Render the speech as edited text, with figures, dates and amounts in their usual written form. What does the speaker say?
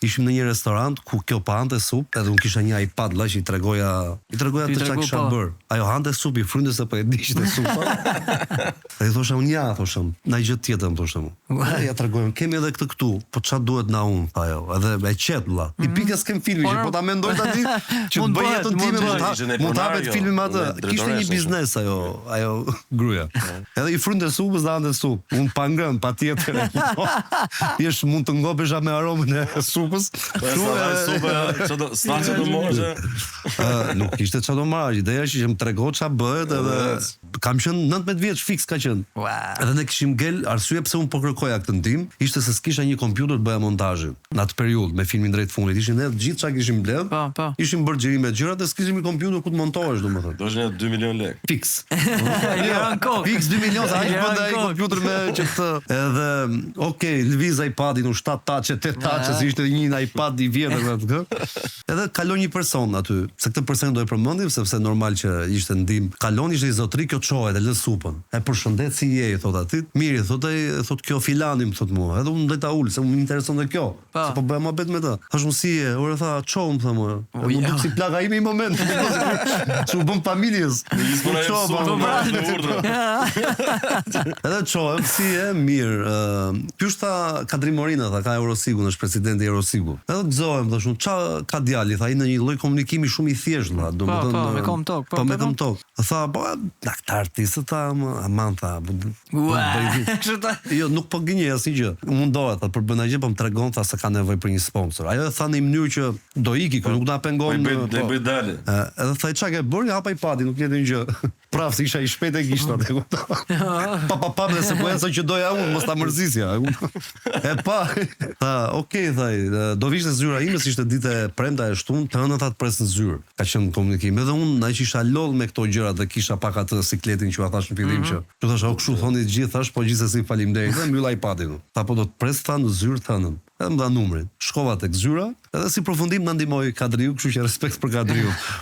Ishim në një restorant ku kjo pa hante supë, edhe unë kisha një iPad la që i tregoja të çka kisha bërë. Ajo hante supë, i frynte se po e diqte supa. Dhe i thosha unë thoshëm, na gjë tjetër më thoshëm. Ja tregojmë, kemi edhe këtë këtu, po ç'a duhet na unë, ajo, edhe e qet vlla. I pikës kem filmi që po ta mendoj tani që të bëj jetën time, mund ta hapet filmin me atë. Kishte një biznes ajo gruaja. Edhe i frynte supës dhe hante supë. Unë pa ngrënë, patjetër. Jesh mund të ngopesh me aromën e supës. Nuk ishte çfarë do marrë, ideja është që më tregon ç'a bëhet edhe kam qenë 19 vjeç fiks ka qenë. Edhe ne kishim gel, arsye pse unë po kërkoja këtë ndim, ishte se s'kisha një kompjuter të bëja montazhin. Në atë periudhë me filmin drejt fundit, ishin ne gjithë çka kishim bledh. Ishim bërë xhirime gjëra dhe s'kishim një kompjuter ku të montohesh domethënë. Do ishte 2 milion lekë. Fiks. Fiks 2 milion, sa ai bënda ai kompjuter me që të edhe okay, lviz iPadin u 7 taçe, 8 taçe, si ishte një iPad i vjetër me atë. Edhe kalon një person aty, se këtë person do e përmendim sepse normal që ishte ndim. Kalon ishte i zotëri kjo çohet e lë supën. E përshëndet si je, thot aty. Mirë, thot kjo filani, më thot mua. Edhe unë do ta ul, se më intereson dhe kjo. Se po bëjmë mohabet me të. Thash unë si je, ora tha çom tha mua. Unë duk si plaka ime në moment. Çu bën familjes. Edhe çohem si je, mirë. Pyet tha Kadri Morina tha, ka Eurosigu, është presidenti i Eurosigu. Edhe gëzohem, thash unë ç'a ka djali, tha ai në një lloj komunikimi shumë i thjeshtë, tha, domethënë me kom tok. Po me kom tok. Tha, po daktar artistë tha, aman tha. Jo, nuk po gënjej asnjë gjë. Mundohet tha për bën gjë, po më tregon tha se ka nevojë për një sponsor. Ajo tha në mënyrë që do iki, nuk na pengon. Do bëj dalë. Edhe tha çka ke bërë, hapa iPadin, nuk jete një gjë. Praf si isha i shpejt e gishta atë. Pa dhe se po ecën që doja unë, mos ta mërzisja. E pa. Tha, okay, tha, do vishte zyra ime, si ishte ditë e premta e shtunë, të hënën tha të pres në zyrë. Ka qenë komunikim. Edhe unë ai që isha lodh me këto gjëra dhe kisha pak atë sikletin që u thash në fillim që. Ju thash, kështu thoni të gjithë, thash, po gjithsesi faleminderit. Dhe mbyll iPadin. Tha, po do të pres tha në zyrë të hënën. Edhe më dha numrin. Shkova tek zyra, edhe si përfundim na ndihmoi Kadriu, kështu që respekt për Kadriu.